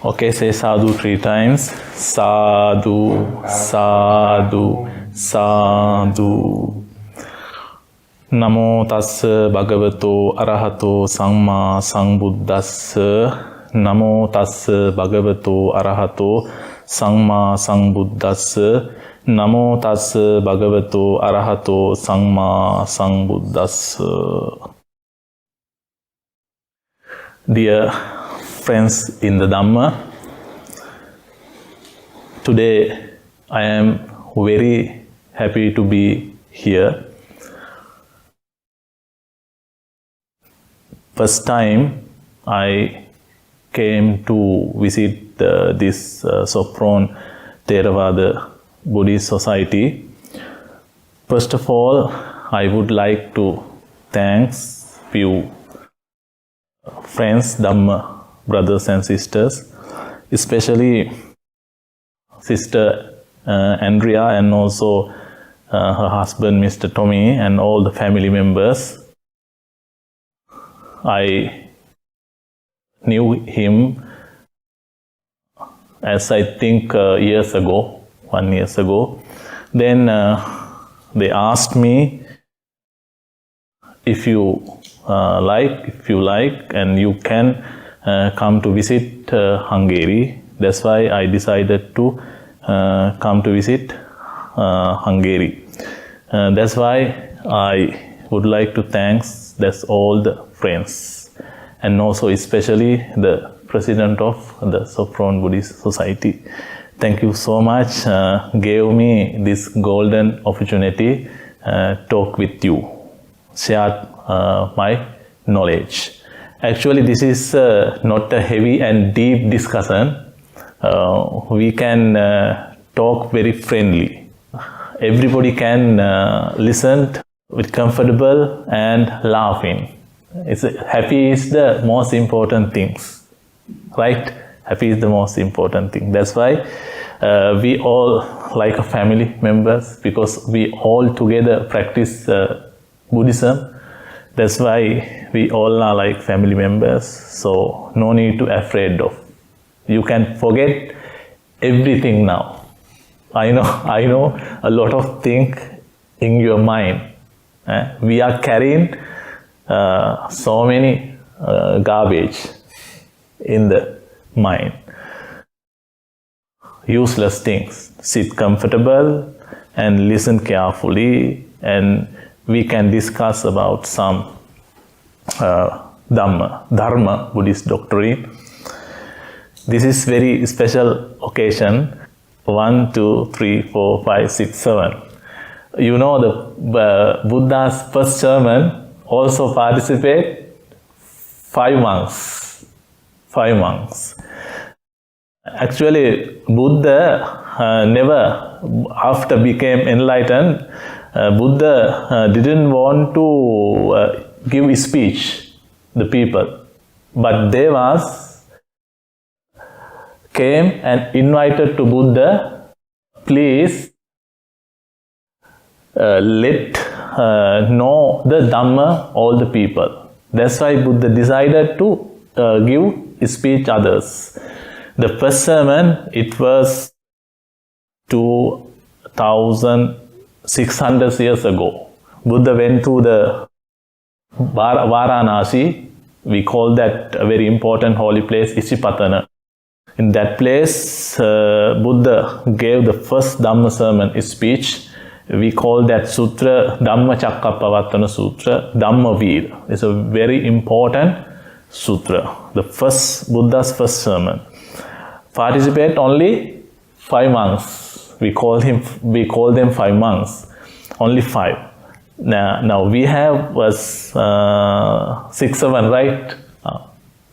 Okay, say sadhu 3 times. Sadhu, sadhu, sadhu. Namo tassa bhagavato arahato samma sambuddhassa. Namo tassa bhagavato arahato samma sambuddhassa. Namo tassa bhagavato arahato samma sambuddhassa. Dear friends in the Dhamma, today I am very happy to be here. First time I came to visit this Soproni Théraváda Buddhist society. First of all, I would like to thank few friends, Dhamma brothers and sisters, especially Sister Andrea and also her husband Mr. Tommy and all the family members. I knew him as I think years ago, 1 year ago. Then they asked me if you like and you can come to visit Hungary. That's why I decided to come to visit Hungary. That's why I would like to thank all the friends and also especially the president of the Soproni Buddhist Society. Thank you so much. Gave me this golden opportunity talk with you, share my knowledge. Actually, this is not a heavy and deep discussion. We can talk very friendly. Everybody can listen with comfortable and laughing. Happy is the most important things, right? Happy is the most important thing. That's why we all like a family members, because we all together practice Buddhism. That's why we all are like family members. So no need to afraid of. You can forget everything now. I know a lot of things in your mind. We are carrying so many garbage in the mind. Useless things. Sit comfortable and listen carefully, and we can discuss about some Dhamma, Buddhist doctrine. This is very special occasion. 1, 2, 3, 4, 5, 6, 7. You know, the Buddha's first sermon also participate 5 monks. 5 monks. Actually, Buddha never, after became enlightened, Buddha didn't want to give a speech the people, but Devas came and invited to Buddha, please let know the Dhamma all the people. That's why Buddha decided to give speech others. The first sermon, it was 2600 years ago. Buddha went to the Varanasi. We call that a very important holy place, Isipatana. In that place, Buddha gave the first Dhamma sermon speech. We call that sutra Dhamma Chakkappavatana Sutra, Dhamma Veer. It's a very important sutra. The first Buddha's first sermon. Participate only 5 monks. We call them 5 monks. Only 5. Now we have was 6, 7, right?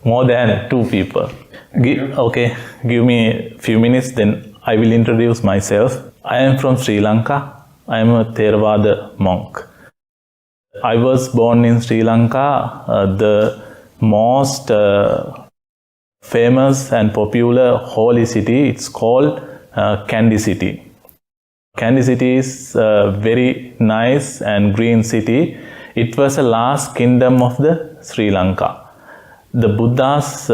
More than 2 people. Okay, give me a few minutes, then I will introduce myself. I am from Sri Lanka. I am a Theravada monk. I was born in Sri Lanka, the most famous and popular holy city. It's called Kandy City. Kandy City is a very nice and green city. It was the last kingdom of the Sri Lanka. the Buddha's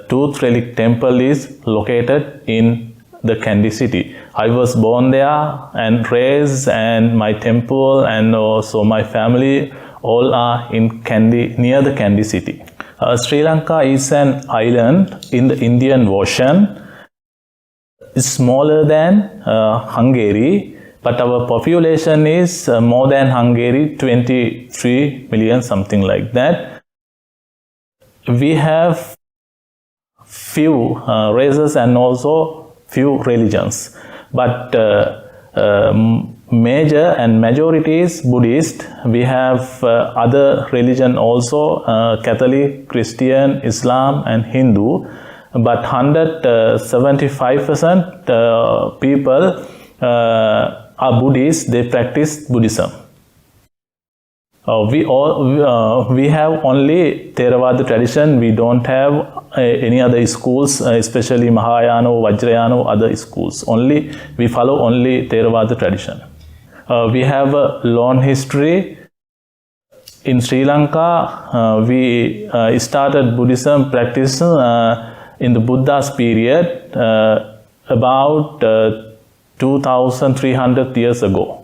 tooth relic temple is located in the Kandy city. I was born there and raised, and my temple and also my family all are in Kandy, near the Kandy city. Sri Lanka is an island in the Indian Ocean. It's smaller than Hungary, but our population is more than Hungary, 23 million, something like that. We have few races and also few religions, but major and majority is Buddhist. We have other religion also, Catholic, Christian, Islam and Hindu, but 175% people are Buddhists. They practice Buddhism. We have only Theravada tradition. We don't have any other schools, especially Mahayana, Vajrayana, other schools. We follow only Theravada tradition. We have a long history. In Sri Lanka, we started Buddhism practice in the Buddha's period about 2,300 years ago.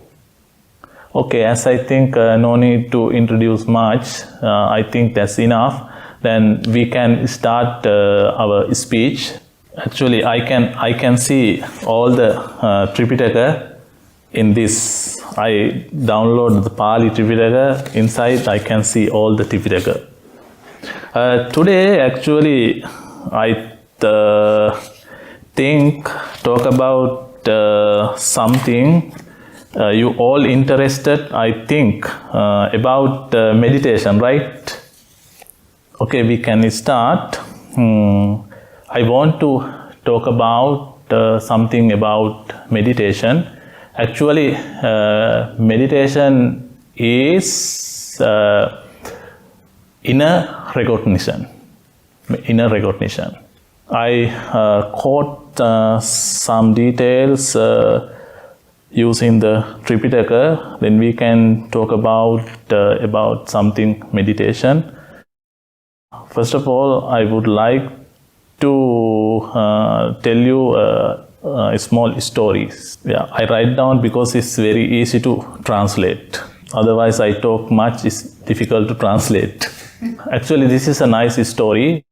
Okay, as I think no need to introduce much, I think that's enough. Then we can start our speech. Actually, I can see all the Tripitaka in this. I download the Pali Tripitaka. Inside, I can see all the Tripitaka. Today, actually, I talk about something. You all interested, I think, about meditation, right? Okay, we can start. I want to talk about something about meditation. Actually, meditation is inner recognition. Inner recognition. I quote some details using the Tripitaka, then we can talk about something meditation. First of all, I would like to tell you a small stories. Yeah, I write down because it's very easy to translate. Otherwise, I talk much, it's difficult to translate. Actually, this is a nice story.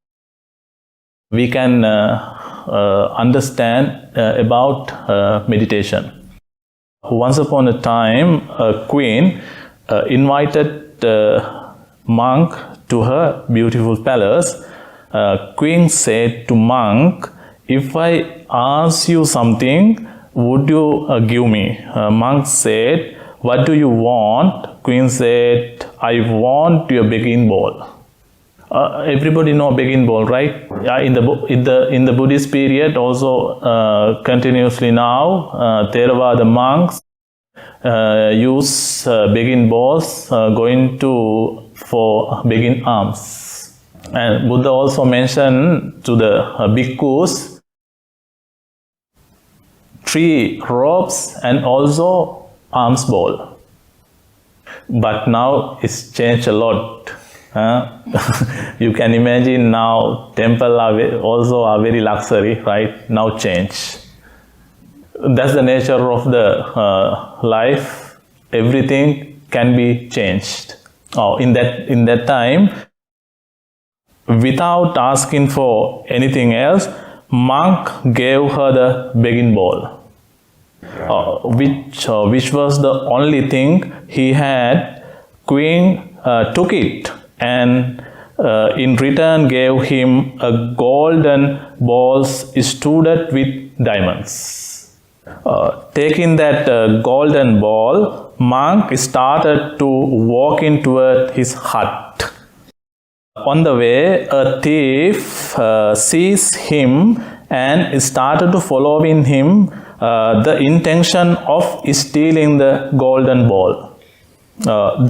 We can understand about meditation. Once upon a time, a queen invited a monk to her beautiful palace. Queen said to monk, "If I ask you something, would you give me?" Monk said, "What do you want?" Queen said, "I want your begging bowl." Everybody know begging bowl, right? In the Buddhist period, also continuously now, Theravada monks use begging bowls, going for begging alms. And Buddha also mentioned to the bhikkhus 3 robes and also alms bowl. But now it's changed a lot. You can imagine now temple are very luxury, right? Now change. That's the nature of the life. Everything can be changed. In that time, without asking for anything else, monk gave her the begging bowl, which was the only thing he had. Queen took it and in return gave him a golden bowl studded with diamonds. Taking that golden ball, monk started to walk toward his hut. On the way, a thief seized him and started to follow him, the intention of stealing the golden ball.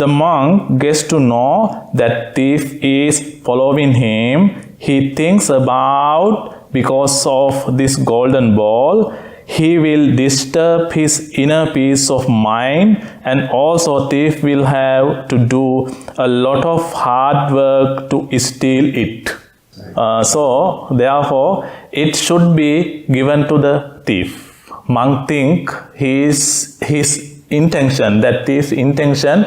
The monk gets to know that thief is following him. He thinks about, because of this golden ball, he will disturb his inner peace of mind, and also thief will have to do a lot of hard work to steal it. So, therefore, it should be given to the thief. Monk think his intention, that thief's intention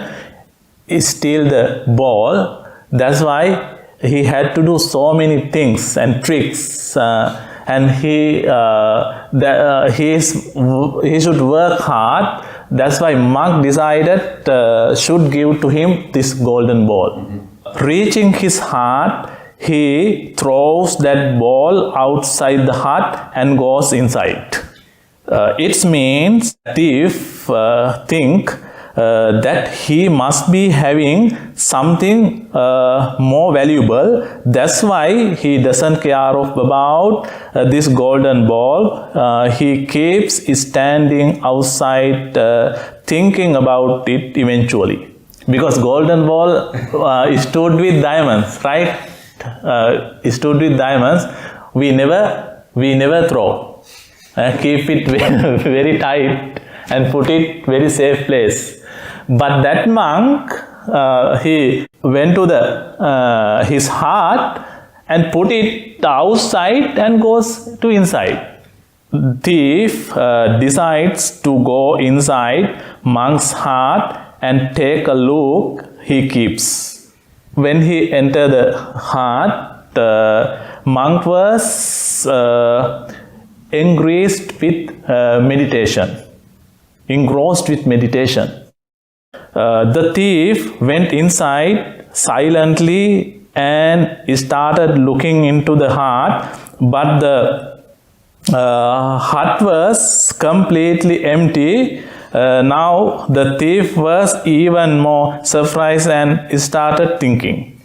is steal the ball. That's why he had to do so many things and tricks, and he should work hard. That's why monk decided should give to him this golden ball. Reaching his heart, he throws that ball outside the hut and goes inside. It means thief think that he must be having something more valuable. That's why he doesn't care about this golden ball. He keeps standing outside thinking about it eventually. Because golden ball stood with diamonds, right? Stood with diamonds. We never throw. Keep it very tight and put it very safe place. But that monk, he went to his heart and put it outside and goes to inside. Thief decides to go inside monk's heart and take a look. He keeps. When he entered the heart, monk was engrossed with meditation. The thief went inside silently and started looking into the heart, but the hut was completely empty. Now the thief was even more surprised and started thinking,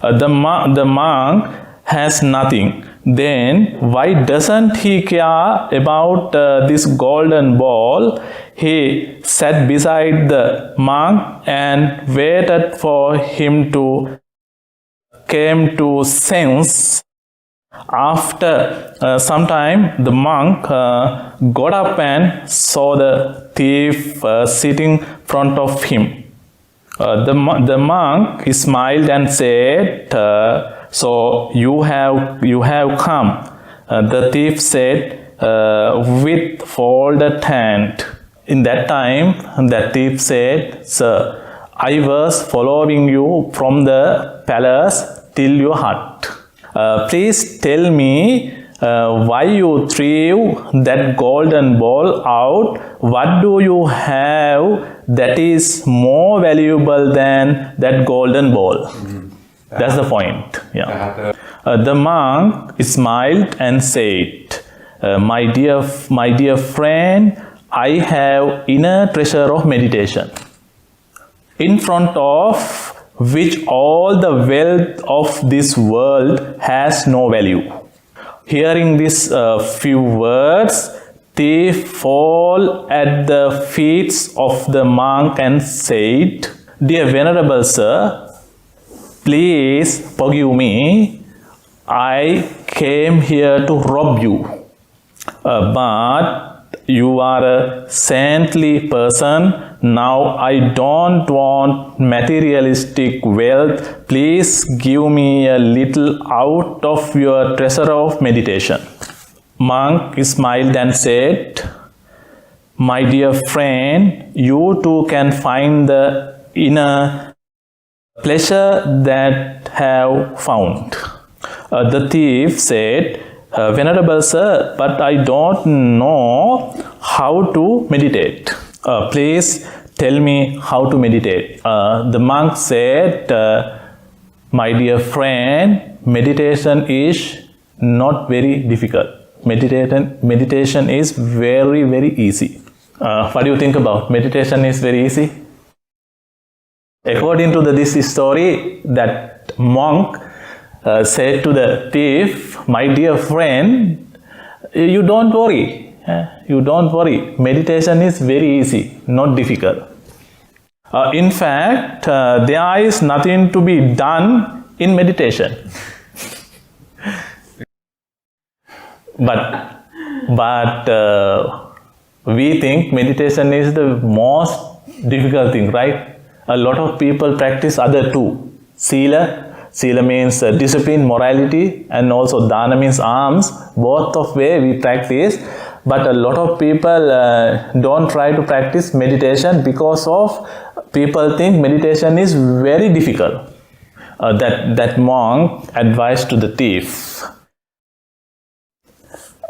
the monk has nothing. Then why doesn't he care about this golden ball? He sat beside the monk and waited for him to come to sense. After some time, the monk got up and saw the thief sitting in front of him. The monk smiled and said, "So you have come." The thief said with folded hand. In that time, the thief said, "Sir, I was following you from the palace till your hut. Please tell me why you threw that golden ball out. What do you have that is more valuable than that golden ball?" That's the point. Yeah. The monk smiled and said, my dear friend, I have inner treasure of meditation, in front of which all the wealth of this world has no value." Hearing these few words, they fall at the feet of the monk and said, "Dear Venerable Sir, please forgive me. I came here to rob you. But you are a saintly person. Now I don't want materialistic wealth. Please give me a little out of your treasure of meditation." Monk smiled and said, "My dear friend, you too can find the inner pleasure that have found." The thief said, "Venerable Sir, but I don't know how to meditate. Please tell me how to meditate." The monk said, "My dear friend, meditation is not very difficult. Meditation is very, very easy." What do you think about meditation? Is very easy? According to this story, that monk said to the thief, "My dear friend, you don't worry. Meditation is very easy, not difficult. In fact, there is nothing to be done in meditation." But we think meditation is the most difficult thing, right? A lot of people practice other two, sila, Sila means discipline, morality, and also dana means alms. Both of way we practice, but a lot of people don't try to practice meditation because of people think meditation is very difficult. That monk advised to the thief.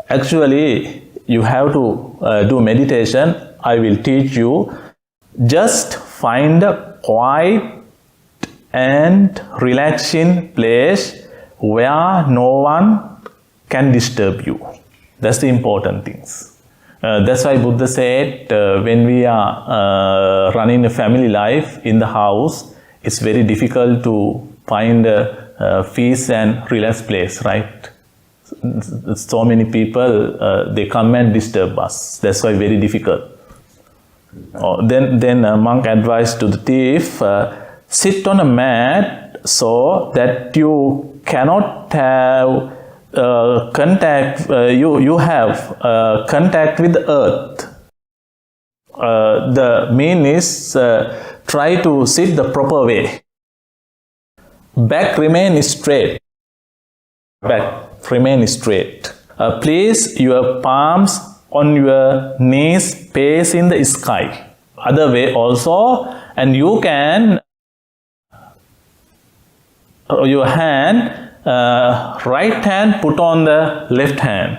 Actually, you have to do meditation. I will teach you. Just find a quiet and relaxing place where no one can disturb you. That's the important things. That's why Buddha said when we are running a family life in the house, it's very difficult to find a peace and relaxed place, right? So many people, they come and disturb us. That's why very difficult. Then a monk advised to the thief, sit on a mat so that you cannot have contact, you have contact with the earth. The mean is try to sit the proper way. Back remain straight. Back remain straight. Place your palms on your knees facing the sky. Other way also, and you can your hand, right hand put on the left hand.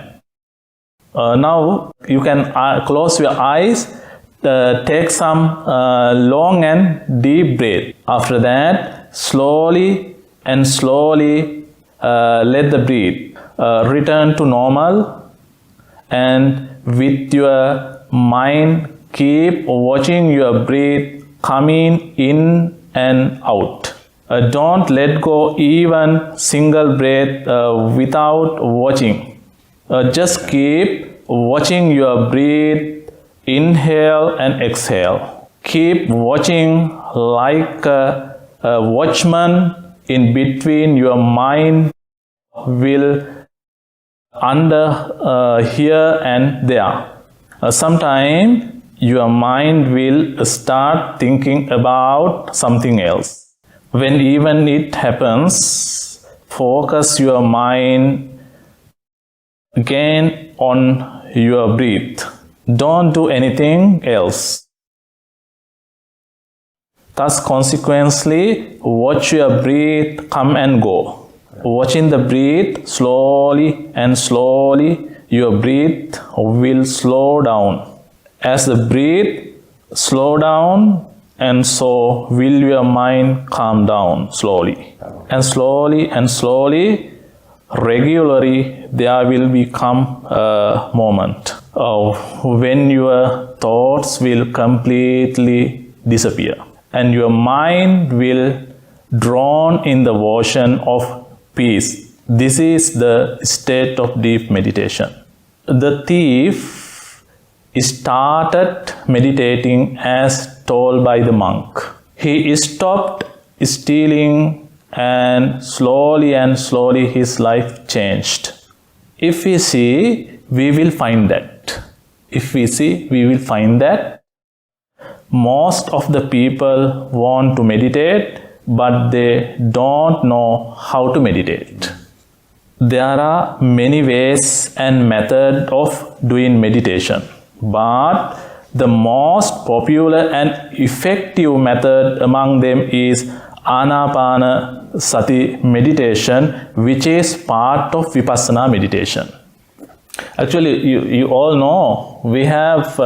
Now you can close your eyes, take some long and deep breath. After that, slowly and slowly let the breath return to normal, and with your mind keep watching your breath coming in and out. Don't let go even single breath without watching. Just keep watching your breath, inhale and exhale. Keep watching like a watchman. In between your mind will under here and there. Sometime your mind will start thinking about something else. When even it happens, focus your mind again on your breath. Don't do anything else. Thus, consequently, watch your breath come and go. Watching the breath slowly and slowly, your breath will slow down. As the breath slow down, and so will your mind calm down slowly. And slowly and slowly, regularly, there will become a moment when your thoughts will completely disappear. And your mind will drown in the ocean of peace. This is the state of deep meditation. The thief started meditating as told by the monk. He stopped stealing, and slowly his life changed. If we see, we will find that. If we see, we will find that most of the people want to meditate, but they don't know how to meditate. There are many ways and methods of doing meditation, but the most popular and effective method among them is Anapanasati meditation, which is part of Vipassana meditation. Actually, you all know we have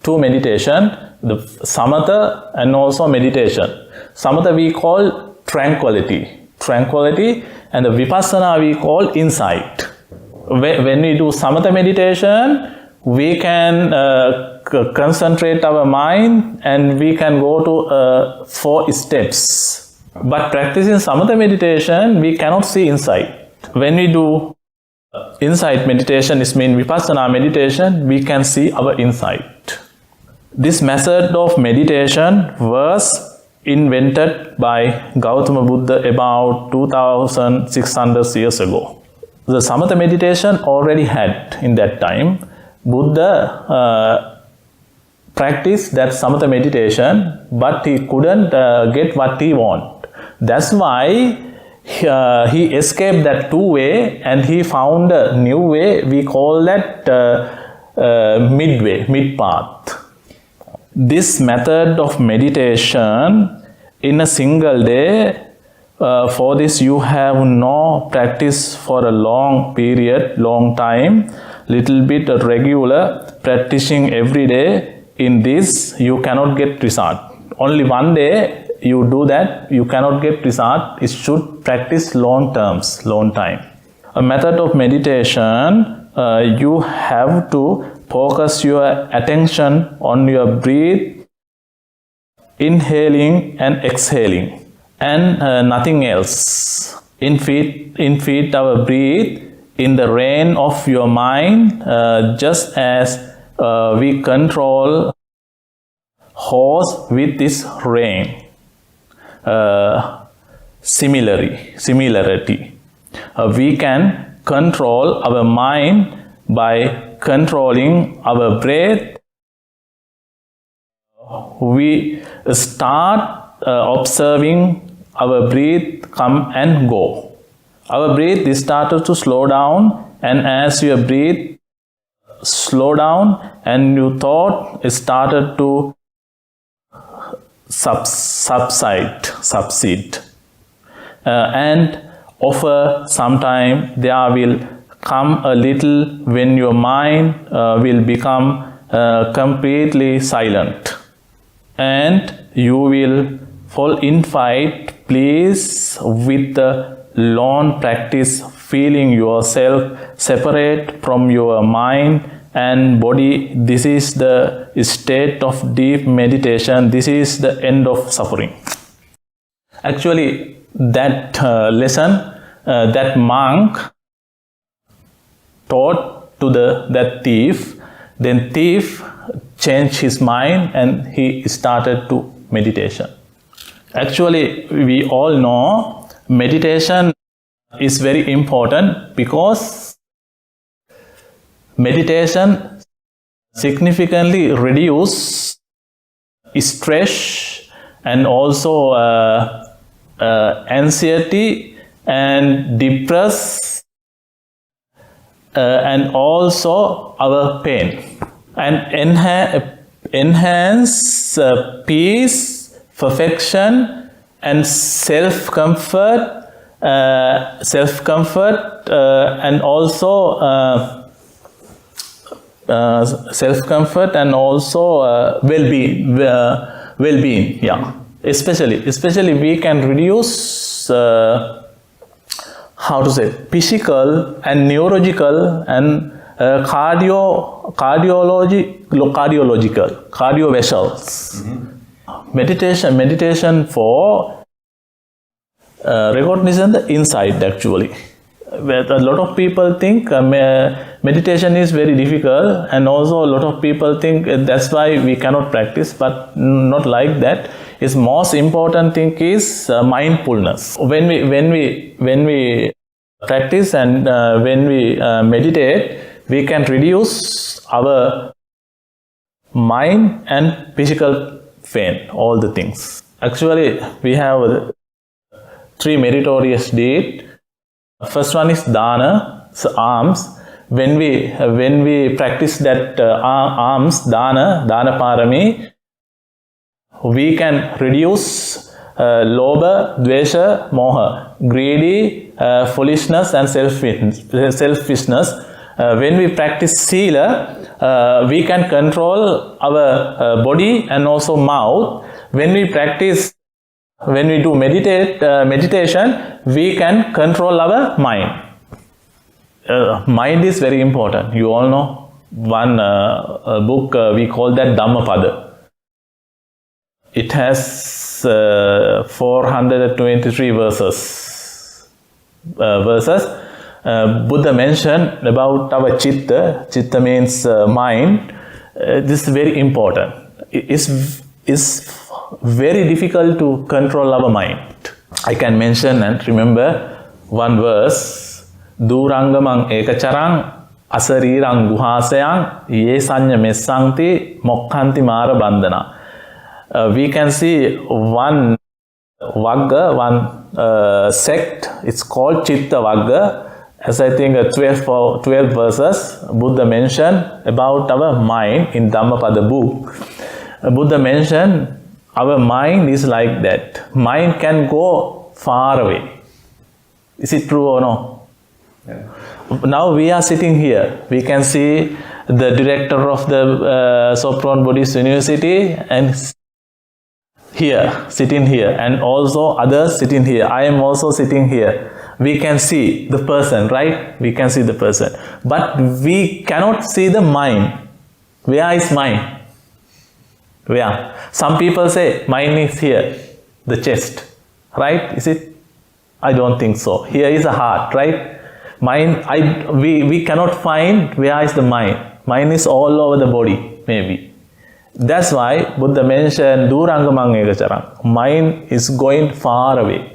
two meditation, the samatha and also meditation. Samatha we call tranquility, and the Vipassana we call insight. When we do samatha meditation, we can concentrate our mind and we can go to 4 steps. But practicing samatha meditation, we cannot see insight. When we do insight meditation, it means Vipassana meditation, we can see our insight. This method of meditation was invented by Gautama Buddha about 2600 years ago. The samatha meditation already had in that time. Buddha practiced that samatha meditation, but he couldn't get what he wanted. That's why he escaped that two-way and he found a new way. We call that midway, mid-path. This method of meditation in a single day, for this you have no practice for a long period, long time, little bit regular, practicing every day. In this you cannot get result. Only one day you do that, you cannot get result. It should practice long terms, long time. A method of meditation, you have to focus your attention on your breath, inhaling and exhaling, and nothing else. Infeed our breath in the rein of your mind, just as we control horse with this rein. Similarity. We can control our mind by controlling our breath. We start observing our breath come and go. Our breath is started to slow down, and as your breath slow down and your thought is started to subside, and over some time there will come a little when your mind will become completely silent, and you will fall in fight please with the long practice, feeling yourself separate from your mind and body. This is the state of deep meditation. This is the end of suffering. Actually, that lesson, that monk taught to that thief. Then thief changed his mind and he started to meditation. Actually, we all know meditation is very important because meditation significantly reduces stress and also anxiety and depress and also our pain, and enhance peace, perfection and self-comfort, and also self-comfort and also well-being. Yeah, especially we can reduce physical and neurological and cardio vessels. Meditation for recognition the inside. Actually, where a lot of people think meditation is very difficult, and also a lot of people think that's why we cannot practice, but not like that. Its most important thing is mindfulness. When we practice and when we meditate, we can reduce our mind and physical pain, all the things. Actually, we have 3 meritorious deeds. First one is dana, so alms. When we practice that alms, dana parami, we can reduce lobha, dvesha, moha, greedy, foolishness and selfishness. When we practice sila, we can control our body and also mouth. When we do meditation, we can control our mind. Mind is very important. You all know one book we call that Dhammapada. It has 423 verses. Buddha mentioned about our chitta. Chitta means mind. This is very important. It's very difficult to control our mind. I can mention and remember one verse. Durangamang ekacharang asarirang guhasayang ye sanya messanti mokkanti mara bandhana. We can see one Vagga, one sect, it's called Chitta Vagga. As I think 12 verses, Buddha mentioned about our mind in Dhammapada book. Buddha mentioned our mind is like that. Mind can go far away. Is it true or no? Yeah. Now we are sitting here. We can see the director of the Soproni Buddhist University and here, sitting here, and also others sitting here. I am also sitting here. We can see the person, right? We can see the person. But we cannot see the mind. Where is mind? Where? Some people say mind is here, the chest, right? Is it? I don't think so. Here is a heart, right? Mind, we cannot find where is the mind. Mind is all over the body, maybe. That's why Buddha mentioned Durangamang Egacharang. Mind is going far away.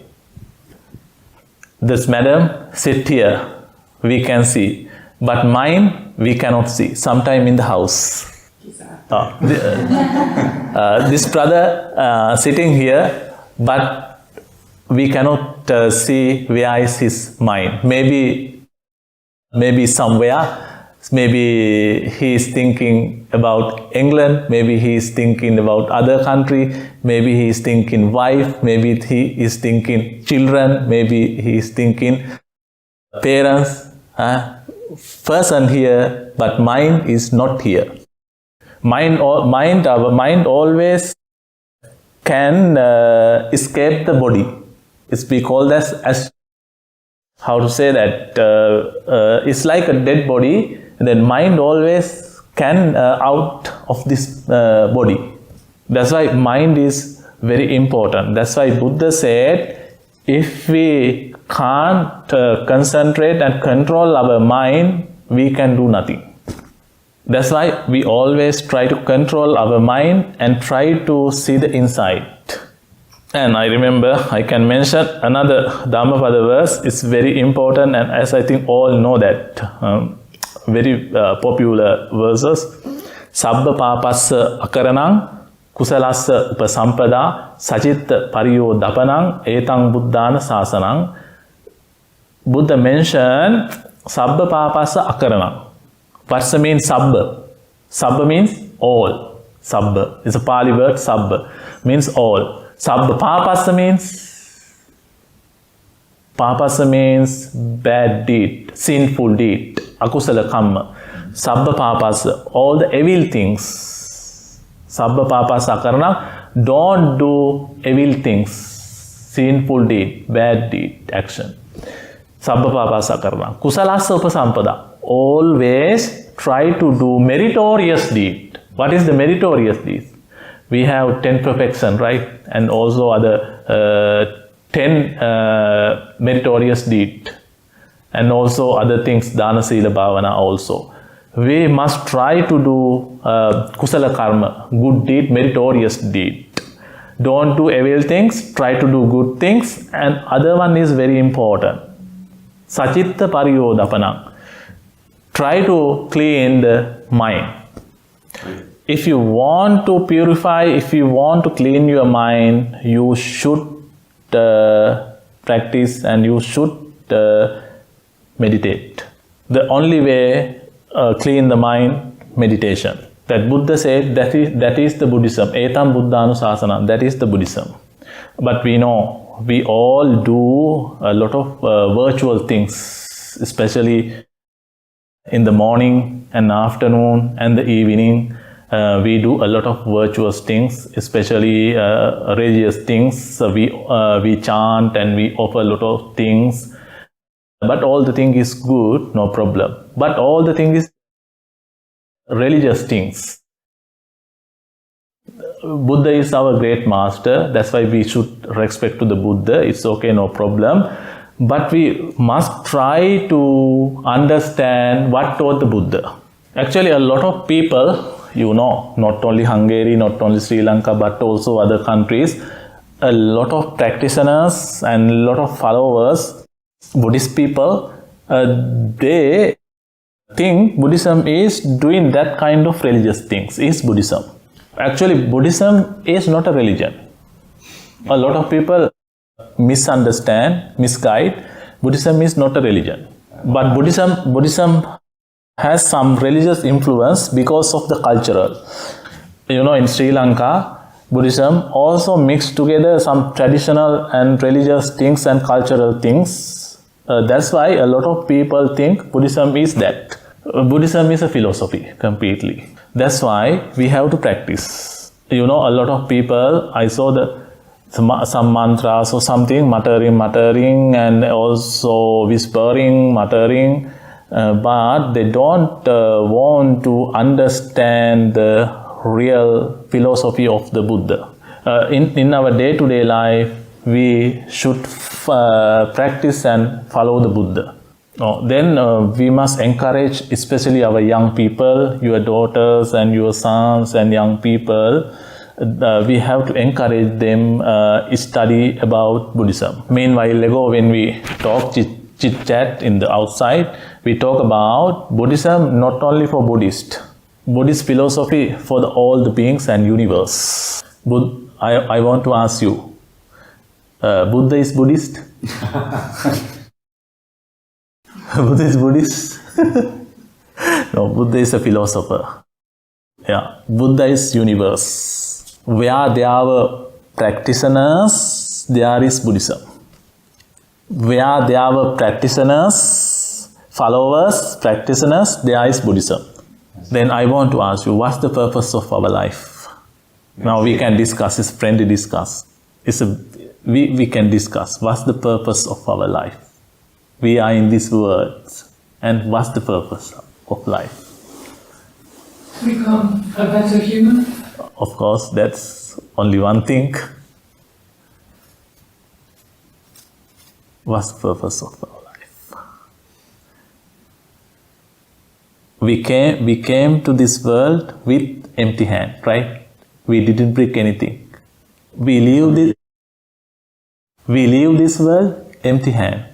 This madam sit here, we can see. But mind, we cannot see. Sometime in the house. This brother sitting here, but we cannot see where is his mind. Maybe somewhere. Maybe he is thinking about England, maybe he is thinking about other country, maybe he is thinking wife, maybe he is thinking children, maybe he is thinking parents. Person here, but mind is not here. Our mind always can escape the body. We call that as how to say that? It's like a dead body. And then mind always can out of this body. That's why mind is very important. That's why Buddha said, if we can't concentrate and control our mind, we can do nothing. That's why we always try to control our mind and try to see the inside. And I remember, I can mention another Dhammapada verse. It's very important, and as I think all know that. Very popular verses. Sabba papassa akaranang kusalassa upasampada sacitta pariyo dapanang etang buddhana sasanang. Buddha mentioned sabba papassa akaranang. What's the mean sabba? Sabba means all. Sabba is a Pali word. Sabba means all. Sabba papassa means bad deed, sinful deed. Akusala kamma. Sabba papasa, all the evil things. Sabba papasa karana, don't do evil things, sinful deed, bad deed, action. Sabba papasa karana. Kusalasa upasampada, always try to do meritorious deed. What is the meritorious deed? We have 10 perfection, right? And also other 10 meritorious deed. And also other things, dana sila bhavana also. We must try to do kusala karma, good deed, meritorious deed. Don't do evil things, try to do good things. And other one is very important. Sacitta pariyodapanam. Try to clean the mind. If you want to purify, if you want to clean your mind, you should practice and you should meditate. The only way clean the mind, meditation. That Buddha said that is the Buddhism. Etam buddhanusasana, that is the Buddhism. But we know, we all do a lot of virtual things, especially in the morning and afternoon and the evening. We do a lot of virtuous things, especially religious things. We chant and we offer a lot of things. But all the thing is good, no problem. But all the thing is religious things. Buddha is our great master. That's why we should respect to the Buddha. It's okay, no problem. But we must try to understand what taught the Buddha. Actually, a lot of people, you know, not only Hungary, not only Sri Lanka, but also other countries, a lot of practitioners and a lot of followers, Buddhist people, they think Buddhism is doing that kind of religious things, is Buddhism. Actually, Buddhism is not a religion. A lot of people misguide, Buddhism is not a religion. But Buddhism has some religious influence because of the cultural. In Sri Lanka, Buddhism also mixed together some traditional and religious things and cultural things. That's why a lot of people think Buddhism is that. Buddhism is a philosophy completely. That's why we have to practice. A lot of people, I saw some mantras or something, muttering and also whispering, muttering, but they don't want to understand the real philosophy of the Buddha. In our day-to-day life, we should practice and follow the Buddha. Then we must encourage, especially our young people, your daughters and your sons and young people. We have to encourage them study about Buddhism. Meanwhile, ago when we talk chit-chat in the outside, we talk about Buddhism not only for Buddhist philosophy for all the beings and universe. I want to ask you, Buddha is Buddhist? Buddha is Buddhist? No, Buddha is a philosopher. Yeah, Buddha is universe. Where there are practitioners, there is Buddhism. Where there are practitioners, followers, practitioners, there is Buddhism. Then I want to ask you, what's the purpose of our life? Now we can discuss, it's friendly discuss. We can discuss, what's the purpose of our life? We are in this world, and what's the purpose of life? Become a better human. Of course, that's only one thing. What's the purpose of our life? We came to this world with empty hand, right? We didn't bring anything. We leave this world empty hand.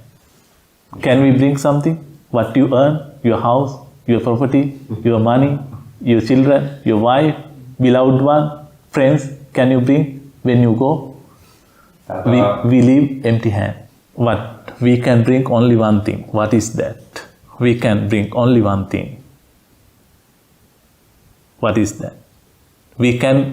Can we bring something? What you earn, your house, your property, your money, your children, your wife, beloved one, friends, can you bring when you go? We leave empty hand. What? We can bring only one thing. What is that? We can bring only one thing. What is that? We came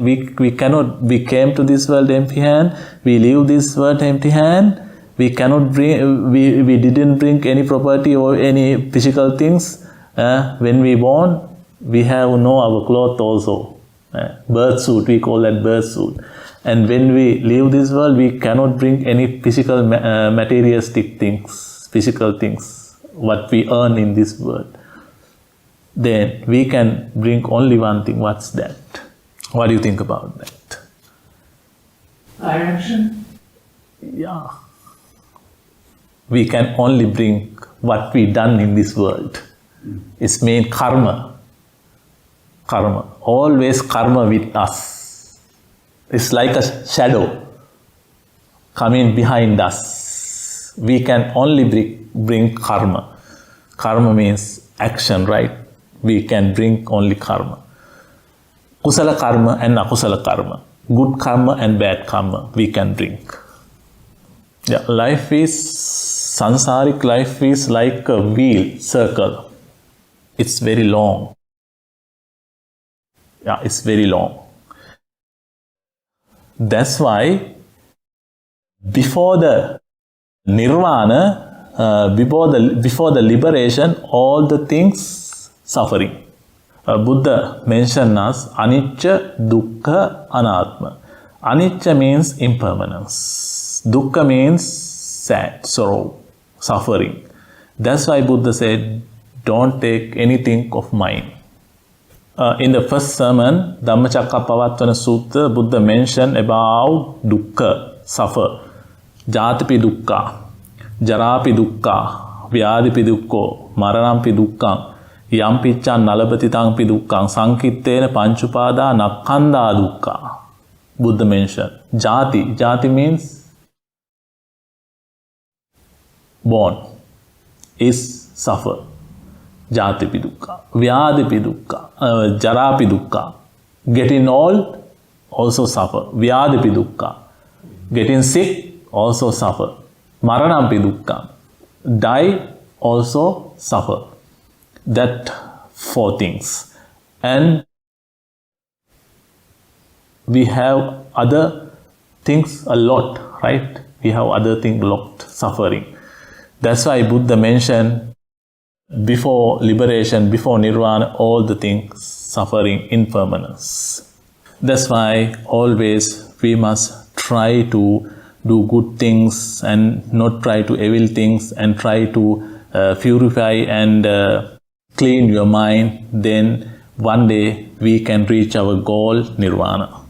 to this world empty hand. We leave this world empty hand. We cannot bring. We didn't bring any property or any physical things. When we born, we have our clothes also. Birth suit, we call that birth suit. And when we leave this world, we cannot bring any physical materialistic things, physical things, what we earn in this world. Then we can bring only one thing. What's that? What do you think about that? Direction? Yeah. We can only bring what we done in this world. It's mean karma. Karma. Always karma with us. It's like a shadow coming behind us. We can only bring karma. Karma means action, right? We can bring only karma. Kusala karma and akusala karma. Good karma and bad karma we can bring. Yeah, life is, sansaric life is like a wheel, circle. It's very long. Yeah, it's very long. That's why before the nirvana, before the liberation, all the things suffering. Buddha mentioned us anicca, dukkha, anatma. Anicca means impermanence. Dukkha means sad, sorrow, suffering. That's why Buddha said, don't take anything of mine. In the first sermon, Dhammacakkappavattana Sutta, Buddha mentioned about dukkha, suffer. Jatipi dukkha, jarapi dukkha, vyadipi dukkho, maranampi dukkha, yampiccan nalapatitangpi dukkha, sankittena panchupada nakkanda dukkha. Buddha mentioned. Jati means born, is suffer. Jatipi dukkha, vyadipi dukkha, jarapi dukkha. Getting old, also suffer. Vyadipi dukkha. Getting sick, also suffer. Maranampi dukkam. Die, also suffer. That 4 things. And we have other things a lot, right? We have other things a lot, suffering. That's why Buddha mentioned before liberation, before nirvana, all the things, suffering, impermanence. That's why always we must try to do good things and not try to evil things, and try to purify and clean your mind. Then one day we can reach our goal, nirvana.